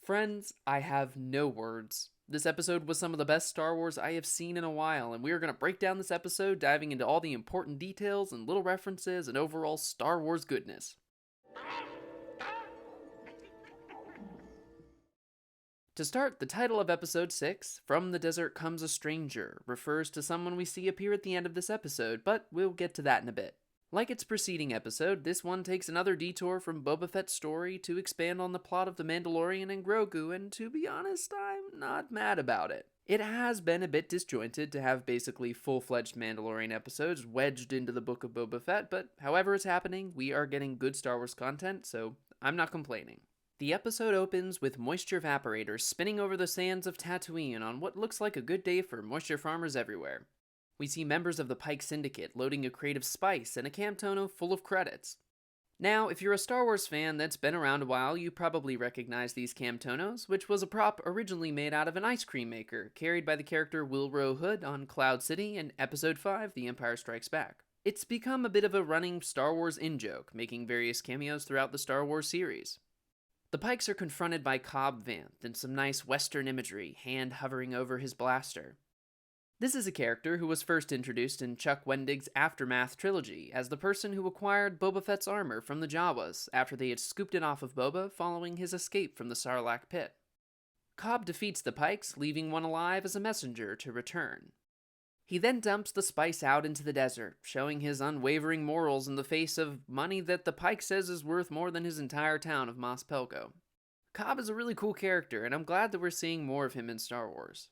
Friends, I have no words. This episode was some of the best Star Wars I have seen in a while, and we are going to break down this episode, diving into all the important details and little references and overall Star Wars goodness. To start, the title of episode 6, From the Desert Comes a Stranger, refers to someone we see appear at the end of this episode, but we'll get to that in a bit. Like its preceding episode, this one takes another detour from Boba Fett's story to expand on the plot of The Mandalorian and Grogu, and to be honest, I'm not mad about it. It has been a bit disjointed to have basically full-fledged Mandalorian episodes wedged into the Book of Boba Fett, but however it's happening, we are getting good Star Wars content, so I'm not complaining. The episode opens with moisture evaporators spinning over the sands of Tatooine on what looks like a good day for moisture farmers everywhere. We see members of the Pykes Syndicate loading a crate of spice and a Camtono full of credits. Now, if you're a Star Wars fan that's been around a while, you probably recognize these Camtonos, which was a prop originally made out of an ice cream maker, carried by the character Willrow Hood on Cloud City in Episode 5, The Empire Strikes Back. It's become a bit of a running Star Wars in-joke, making various cameos throughout the Star Wars series. The Pykes are confronted by Cobb Vanth in some nice Western imagery, hand hovering over his blaster. This is a character who was first introduced in Chuck Wendig's Aftermath trilogy as the person who acquired Boba Fett's armor from the Jawas after they had scooped it off of Boba following his escape from the Sarlacc pit. Cobb defeats the Pykes, leaving one alive as a messenger to return. He then dumps the spice out into the desert, showing his unwavering morals in the face of money that the Pyke says is worth more than his entire town of Mos Pelgo. Cobb is a really cool character, and I'm glad that we're seeing more of him in Star Wars.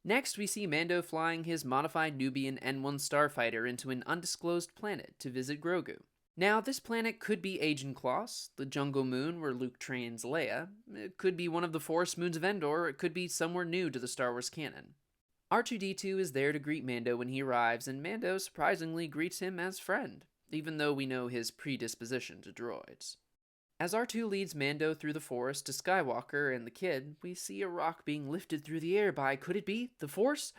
Next, we see Mando flying his modified Nubian N-1 starfighter into an undisclosed planet to visit Grogu. Now, this planet could be Agen Kloss, the jungle moon where Luke trains Leia. It could be one of the forest moons of Endor, or it could be somewhere new to the Star Wars canon. R2-D2 is there to greet Mando when he arrives, and Mando surprisingly greets him as friend, even though we know his predisposition to droids. As R2 leads Mando through the forest to Skywalker and the kid, we see a rock being lifted through the air by, could it be, the Force?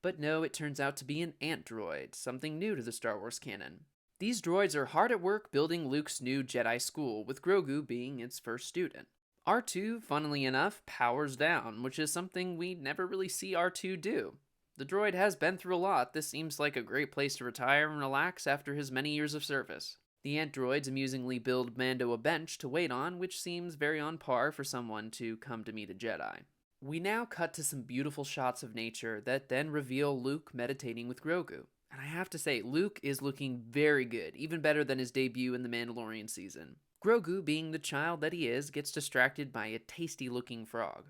But no, it turns out to be an ant droid, something new to the Star Wars canon. These droids are hard at work building Luke's new Jedi school, with Grogu being its first student. R2, funnily enough, powers down, which is something we never really see R2 do. The droid has been through a lot. This seems like a great place to retire and relax after his many years of service. The ant droids amusingly build Mando a bench to wait on, which seems very on par for someone to come to meet a Jedi. We now cut to some beautiful shots of nature that then reveal Luke meditating with Grogu. And I have to say, Luke is looking very good, even better than his debut in the Mandalorian season. Grogu, being the child that he is, gets distracted by a tasty-looking frog.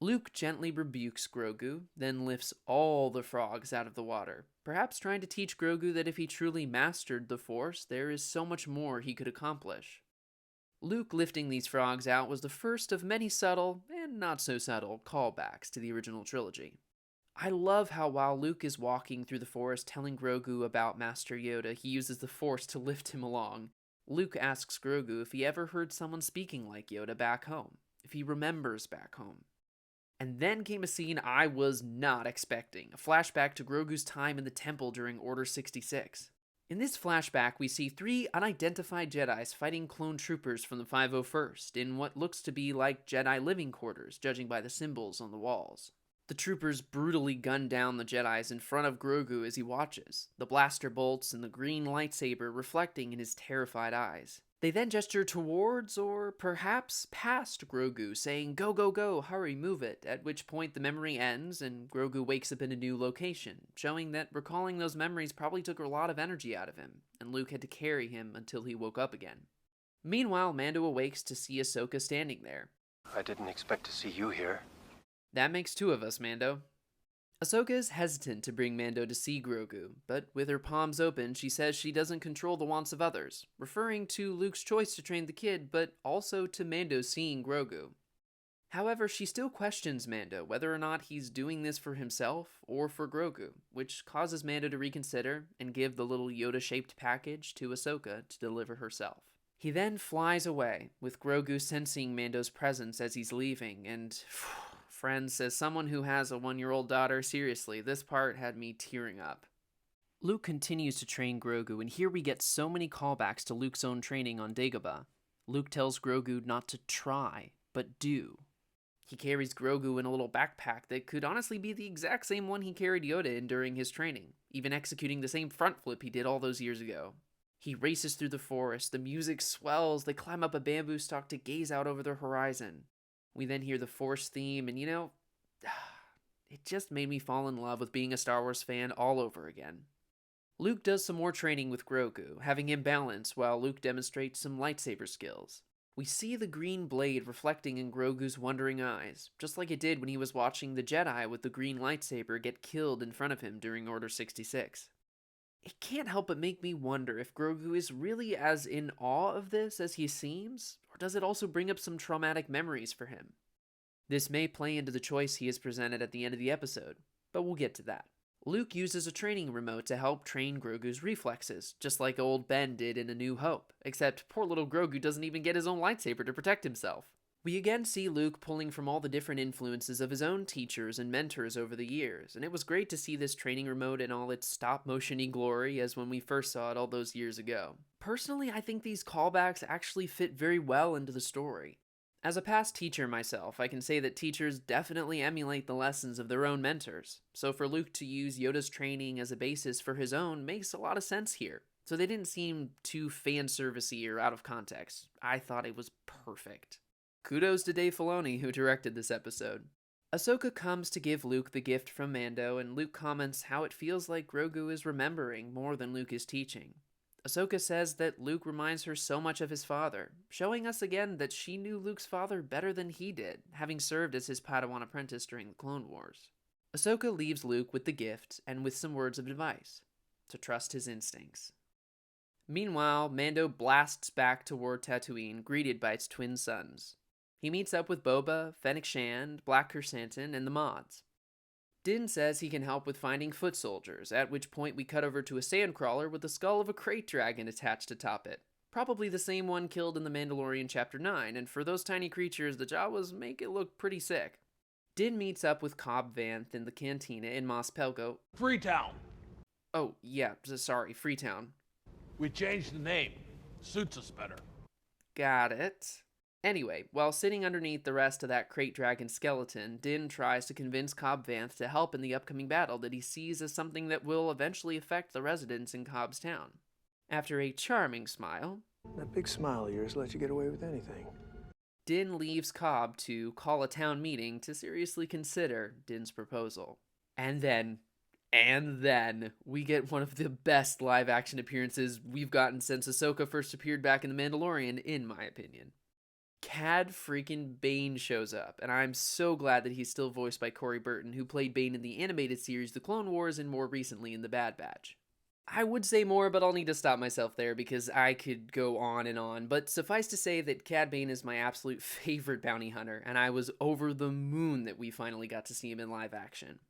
Luke gently rebukes Grogu, then lifts all the frogs out of the water, perhaps trying to teach Grogu that if he truly mastered the Force, there is so much more he could accomplish. Luke lifting these frogs out was the first of many subtle, and not so subtle, callbacks to the original trilogy. I love how while Luke is walking through the forest telling Grogu about Master Yoda, he uses the Force to lift him along. Luke asks Grogu if he ever heard someone speaking like Yoda back home, if he remembers back home. And then came a scene I was not expecting, a flashback to Grogu's time in the temple during Order 66. In this flashback, we see 3 unidentified Jedis fighting clone troopers from the 501st in what looks to be like Jedi living quarters, judging by the symbols on the walls. The troopers brutally gun down the Jedis in front of Grogu as he watches, the blaster bolts and the green lightsaber reflecting in his terrified eyes. They then gesture towards, or perhaps past Grogu, saying, "Go, go, go, hurry, move it," at which point the memory ends and Grogu wakes up in a new location, showing that recalling those memories probably took a lot of energy out of him, and Luke had to carry him until he woke up again. Meanwhile, Mando awakes to see Ahsoka standing there. "I didn't expect to see you here." "That makes 2 of us, Mando." Ahsoka is hesitant to bring Mando to see Grogu, but with her palms open, she says she doesn't control the wants of others, referring to Luke's choice to train the kid, but also to Mando seeing Grogu. However, she still questions Mando whether or not he's doing this for himself or for Grogu, which causes Mando to reconsider and give the little Yoda-shaped package to Ahsoka to deliver herself. He then flies away, with Grogu sensing Mando's presence as he's leaving, and friends, as someone who has a 1-year-old daughter, seriously, this part had me tearing up. Luke continues to train Grogu, and here we get so many callbacks to Luke's own training on Dagobah. Luke tells Grogu not to try, but do. He carries Grogu in a little backpack that could honestly be the exact same one he carried Yoda in during his training, even executing the same front flip he did all those years ago. He races through the forest, the music swells, they climb up a bamboo stalk to gaze out over the horizon. We then hear the Force theme, and it just made me fall in love with being a Star Wars fan all over again. Luke does some more training with Grogu, having him balance while Luke demonstrates some lightsaber skills. We see the green blade reflecting in Grogu's wondering eyes, just like it did when he was watching the Jedi with the green lightsaber get killed in front of him during Order 66. It can't help but make me wonder if Grogu is really as in awe of this as he seems, or does it also bring up some traumatic memories for him? This may play into the choice he is presented at the end of the episode, but we'll get to that. Luke uses a training remote to help train Grogu's reflexes, just like old Ben did in A New Hope, except poor little Grogu doesn't even get his own lightsaber to protect himself. We again see Luke pulling from all the different influences of his own teachers and mentors over the years, and it was great to see this training remote in all its stop-motion-y glory as when we first saw it all those years ago. Personally, I think these callbacks actually fit very well into the story. As a past teacher myself, I can say that teachers definitely emulate the lessons of their own mentors, so for Luke to use Yoda's training as a basis for his own makes a lot of sense here. So they didn't seem too fan-servicey or out of context. I thought it was perfect. Kudos to Dave Filoni, who directed this episode. Ahsoka comes to give Luke the gift from Mando, and Luke comments how it feels like Grogu is remembering more than Luke is teaching. Ahsoka says that Luke reminds her so much of his father, showing us again that she knew Luke's father better than he did, having served as his Padawan apprentice during the Clone Wars. Ahsoka leaves Luke with the gift and with some words of advice, to trust his instincts. Meanwhile, Mando blasts back toward Tatooine, greeted by its twin sons. He meets up with Boba, Fennec Shand, Black Chrysanthemum, and the mods. Din says he can help with finding foot soldiers, at which point we cut over to a sandcrawler with the skull of a crate dragon attached atop it. Probably the same one killed in The Mandalorian Chapter 9, and for those tiny creatures, the Jawas make it look pretty sick. Din meets up with Cobb Vanth in the cantina in Mos Pelgo. Freetown. Oh, yeah, sorry, Freetown. We changed the name. Suits us better. Got it. Anyway, while sitting underneath the rest of that crate dragon skeleton, Din tries to convince Cobb Vanth to help in the upcoming battle that he sees as something that will eventually affect the residents in Cobb's town. After a charming smile, that big smile of yours lets you get away with anything. Din leaves Cobb to call a town meeting to seriously consider Din's proposal. And then, we get one of the best live-action appearances we've gotten since Ahsoka first appeared back in The Mandalorian, in my opinion. Cad freaking Bane shows up, and I'm so glad that he's still voiced by Corey Burton, who played Bane in the animated series The Clone Wars and more recently in The Bad Batch. I would say more, but I'll need to stop myself there because I could go on, but suffice to say that Cad Bane is my absolute favorite bounty hunter, and I was over the moon that we finally got to see him in live action.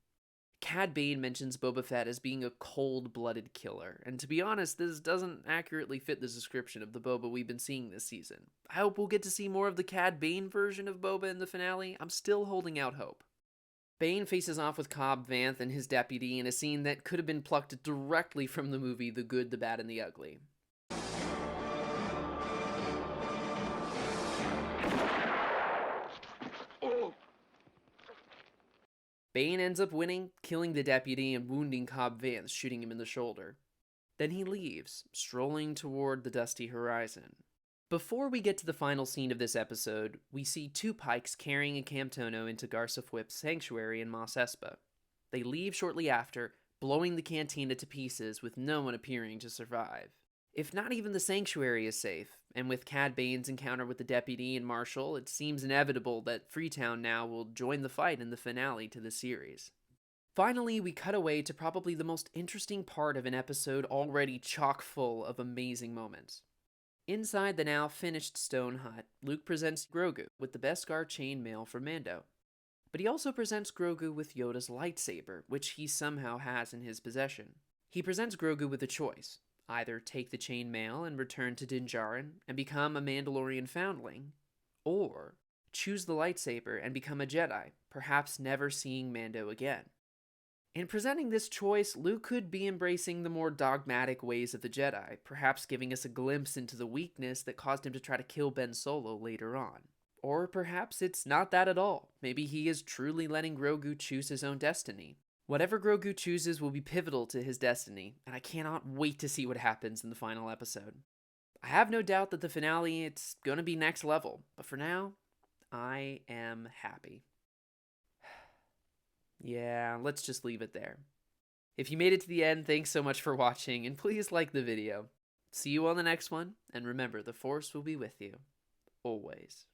Cad Bane mentions Boba Fett as being a cold-blooded killer, and to be honest, this doesn't accurately fit the description of the Boba we've been seeing this season. I hope we'll get to see more of the Cad Bane version of Boba in the finale. I'm still holding out hope. Bane faces off with Cobb Vanth and his deputy in a scene that could have been plucked directly from the movie The Good, the Bad, and the Ugly. Bane ends up winning, killing the deputy and wounding Cobb Vanth, shooting him in the shoulder. Then he leaves, strolling toward the dusty horizon. Before we get to the final scene of this episode, we see two Pykes carrying a Camtono into Garsa Fwip's sanctuary in Mos Espa. They leave shortly after, blowing the cantina to pieces with no one appearing to survive. If not even the sanctuary is safe, and with Cad Bane's encounter with the deputy and marshal, it seems inevitable that Freetown now will join the fight in the finale to the series. Finally, we cut away to probably the most interesting part of an episode already chock full of amazing moments. Inside the now finished stone hut, Luke presents Grogu with the Beskar chainmail for Mando. But he also presents Grogu with Yoda's lightsaber, which he somehow has in his possession. He presents Grogu with a choice. Either take the chainmail and return to Din Djarin and become a Mandalorian foundling, or choose the lightsaber and become a Jedi, perhaps never seeing Mando again. In presenting this choice, Luke could be embracing the more dogmatic ways of the Jedi, perhaps giving us a glimpse into the weakness that caused him to try to kill Ben Solo later on. Or perhaps it's not that at all. Maybe he is truly letting Grogu choose his own destiny. Whatever Grogu chooses will be pivotal to his destiny, and I cannot wait to see what happens in the final episode. I have no doubt that the finale, it's gonna be next level, but for now, I am happy. Yeah, let's just leave it there. If you made it to the end, thanks so much for watching, and please like the video. See you on the next one, and remember, the Force will be with you, always.